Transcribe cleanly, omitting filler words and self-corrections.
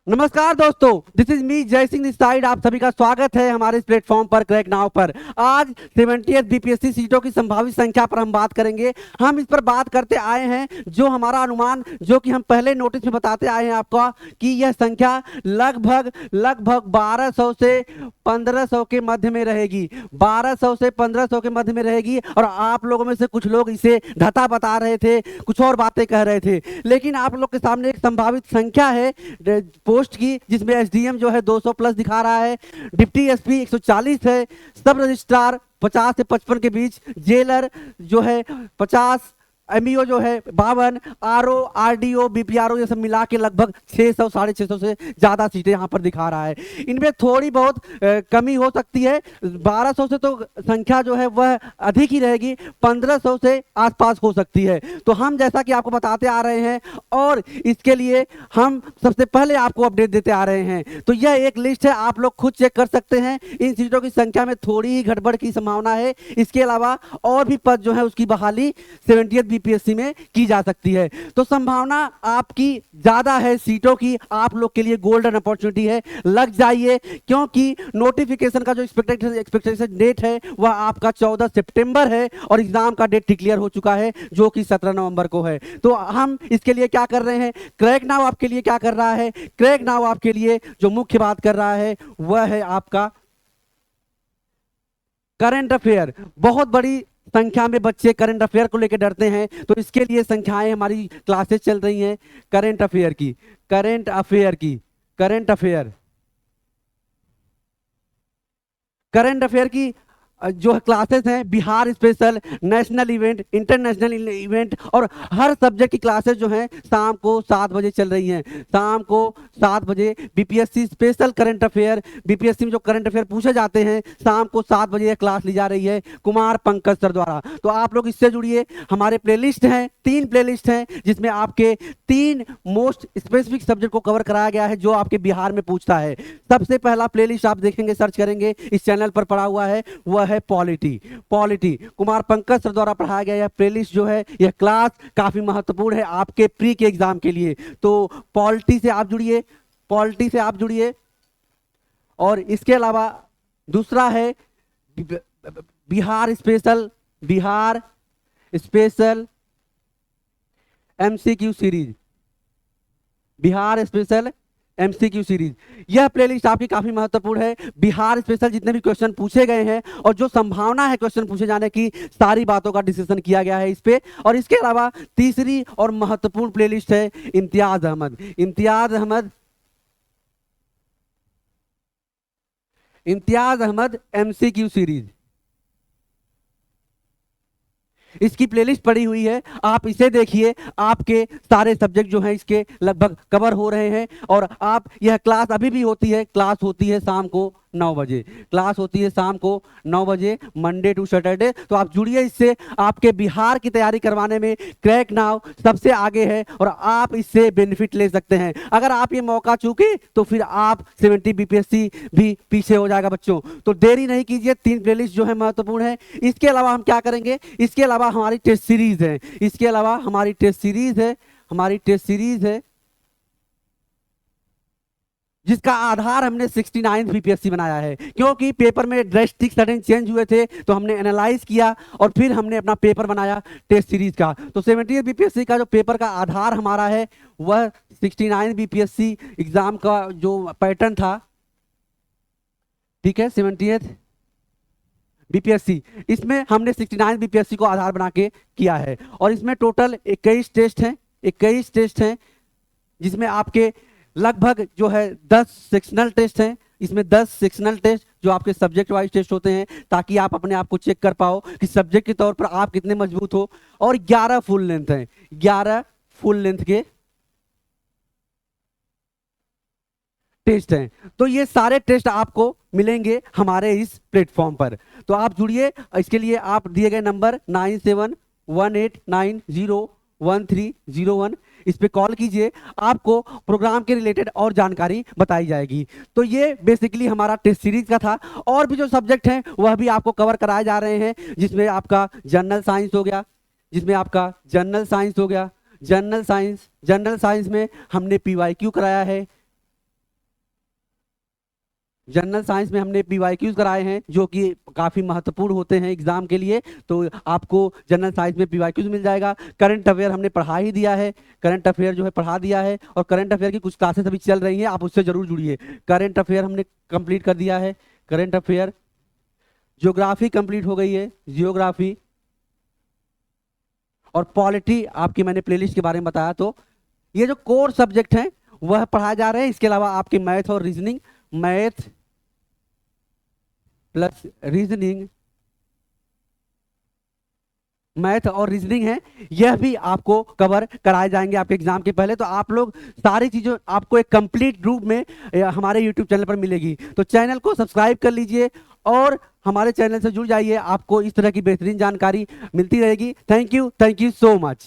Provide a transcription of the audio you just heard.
नमस्कार दोस्तों, this is me जय सिंह दिस साइड। आप सभी का स्वागत है हमारे इस प्लेटफॉर्म पर क्रैक नाउ पर। आज 70th बीपीएससी सीटों की संभावित संख्या पर हम बात करेंगे। हम इस पर बात करते आए हैं जो हमारा अनुमान, जो कि हम पहले नोटिस में बताते आए हैं आपका, कि यह संख्या लगभग 1200 से 1500 के मध्य में रहेगी। 1200 से 1500 के मध्य में रहेगी। और आप लोगों में से कुछ लोग इसे घटा बता रहे थे, कुछ और बातें कह रहे थे, लेकिन आप लोग के सामने एक संभावित संख्या है पोस्ट की, जिसमें एसडीएम जो है 200 प्लस दिखा रहा है, डिप्टी एसपी 140 है, सब रजिस्ट्रार 50 से 55 के बीच, जेलर जो है 50, एमईओ जो है 52, आरओ आरडीओ बीपीआरओ ये सब मिला के लगभग 600 650 से ज्यादा सीटें यहां पर दिखा रहा है। इनमें थोड़ी बहुत कमी हो सकती है। 1200 से तो संख्या जो है वह अधिक ही रहेगी, 1500 से आसपास हो सकती है। तो हम जैसा कि आपको बताते आ रहे हैं और इसके लिए हम सबसे पहले आपको अपडेट देते आ रहे हैं। तो यह एक लिस्ट है, आप लोग खुद चेक कर सकते हैं। इन सीटों की संख्या में थोड़ी ही गड़बड़ की संभावना है। इसके अलावा और भी पद जो है उसकी बहाली 70th बीपीएससी में की जा सकती है। तो संभावना आपकी ज्यादा है सीटों की, आप लोग के लिए गोल्डन अपॉर्चुनिटी है, लग जाइए। क्योंकि नोटिफिकेशन का जो एक्सपेक्टेशन डेट है वह आपका 14 सितंबर है और एग्जाम का डेट डिक्लेयर हो चुका है जो कि 17 नवंबर को है। तो हम इसके लिए क्या कर रहे हैं, क्रैक नाउ आपके लिए क्या कर रहा है, क्रैक नाउ आपके लिए जो मुख्य बात कर रहा है वह है आपका करंट अफेयर। बहुत बड़ी संख्या में बच्चे करंट अफेयर को लेकर डरते हैं, तो इसके लिए संख्याएं हमारी क्लासेस चल रही हैं करंट अफेयर की, करंट अफेयर की, करंट अफेयर, करंट अफेयर की जो क्लासेस हैं, Bihar special, national event, international event और हर सब्जेक्ट की क्लासेस जो हैं शाम को 7 बजे चल रही हैं। शाम को 7 बजे BPSC special current affair, BPSC में जो करंट अफेयर पूछे जाते हैं शाम को 7 बजे यह क्लास ली जा रही है कुमार पंकज सर द्वारा। तो आप लोग इससे जुड़िए। हमारे प्लेलिस्ट हैं, 3 प्लेलिस्ट हैं, जिसमें आपके 3 मोस्ट स्पेसिफिक सब्जेक्ट को कवर कराया गया है जो आपके बिहार में पूछता है। सबसे पहला प्लेलिस्ट आप देखेंगे, सर्च करेंगे, इस चैनल पर पड़ा हुआ है, वह है polity. Polity Kumar Pankaj sir द्वारा पढ़ाया गया यह प्लेलिस्ट जो है, यह क्लास काफी महत्वपूर्ण है आपके प्री के एग्जाम के लिए। तो पॉलिटी से आप जुड़िए, पॉलिटी से आप जुड़िए। और इसके अलावा दूसरा है Bihar special, Bihar special MCQ series, Bihar special MCQ series. यह प्लेलिस्ट आपकी काफी महत्वपूर्ण है। बिहार स्पेशल जितने भी क्वेश्चन पूछे गए हैं और जो संभावना है क्वेश्चन पूछे जाने की, सारी बातों का डिस्कशन किया गया है इस पे। और इसके अलावा तीसरी और महत्वपूर्ण प्लेलिस्ट है इम्तियाज अहमद, इम्तियाज अहमद, इम्तियाज अहमद एमसीक्यू सीरीज। इसकी प्लेलिस्ट पड़ी हुई है, आप इसे देखिए। आपके सारे सब्जेक्ट जो हैं इसके लगभग कवर हो रहे हैं। और आप, यह क्लास अभी भी होती है, क्लास होती है शाम को 9 बजे, क्लास होती है शाम को 9 बजे, मंडे टू सैटरडे। तो आप जुड़िए इससे। आपके बिहार की तैयारी करवाने में क्रैक नाउ सबसे आगे है और आप इससे बेनिफिट ले सकते हैं। अगर आप ये मौका चूके तो फिर आप 70 बीपीएससी भी पीछे हो जाएगा बच्चों। तो देरी नहीं कीजिए, 3 प्लेलिस्ट जो है महत्वपूर्ण है। इसके अलावा हम क्या करेंगे, इसके अलावा हमारी टेस्ट सीरीज है, इसके अलावा हमारी टेस्ट सीरीज है, हमारी टेस्ट सीरीज है, जिसका आधार हमने 69 बीपीएससी बनाया है। क्योंकि पेपर में ड्रेस्टिक सडन चेंज हुए थे तो हमने एनालाइज किया और फिर हमने अपना पेपर बनाया टेस्ट सीरीज का। तो 70 बीपीएससी का जो पेपर का आधार हमारा है वह 69 बीपीएससी एग्जाम का जो पैटर्न था, ठीक है, 70th बीपीएससी, इसमें हमने 69 बीपीएससी को आधार बना के किया है। और इसमें टोटल 21 टेस्ट हैं, 21 टेस्ट हैं, जिसमें आपके लगभग जो है 10 सेक्शनल टेस्ट हैं। इसमें 10 सेक्शनल टेस्ट जो आपके सब्जेक्ट वाइज टेस्ट होते हैं, ताकि आप अपने आप को चेक कर पाओ कि सब्जेक्ट के तौर पर आप कितने मजबूत हो। और 11 फुल लेंथ हैं, 11 फुल लेंथ के टेस्ट हैं। तो ये सारे टेस्ट आपको मिलेंगे हमारे इस प्लेटफॉर्म पर। तो आप जुड़िए। इसके लिए आप दिए गए नंबर 9718901301 इस पे कॉल कीजिए, आपको प्रोग्राम के रिलेटेड और जानकारी बताई जाएगी। तो ये बेसिकली हमारा टेस्ट सीरीज का था। और भी जो सब्जेक्ट हैं वह भी आपको कवर कराए जा रहे हैं, जिसमें आपका जनरल साइंस हो गया, जिसमें आपका जनरल साइंस हो गया, जनरल साइंस, जनरल साइंस में हमने पीवाईक्यू कराया है, जनरल साइंस में हमने पीवाईक्यूज कराए हैं जो कि काफ़ी महत्वपूर्ण होते हैं एग्जाम के लिए, तो आपको जनरल साइंस में पीवाईक्यूज मिल जाएगा। करंट अफेयर हमने पढ़ा ही दिया है, करंट अफेयर जो है पढ़ा दिया है, और करंट अफेयर की कुछ क्लासेस अभी चल रही हैं, आप उससे जरूर जुड़िए। करंट अफेयर हमने कंप्लीट कर दिया है, करंट अफेयर। ज्योग्राफी कंप्लीट हो गई है, जियोग्राफी। और पॉलिटी आपकी मैंने प्लेलिस्ट के बारे में बताया। तो ये जो कोर सब्जेक्ट हैं वह पढ़ाए जा रहे हैं। इसके अलावा आपके मैथ और reasoning, math plus reasoning, math और रीजनिंग है, यह भी आपको कवर कराए जाएंगे आपके एग्जाम के पहले। तो आप लोग सारी चीज़ें आपको एक कंप्लीट रूप में हमारे यूट्यूब चैनल पर मिलेगी। तो चैनल को सब्सक्राइब कर लीजिए और हमारे चैनल से जुड़ जाइए, आपको इस तरह की बेहतरीन जानकारी मिलती रहेगी। Thank you so much.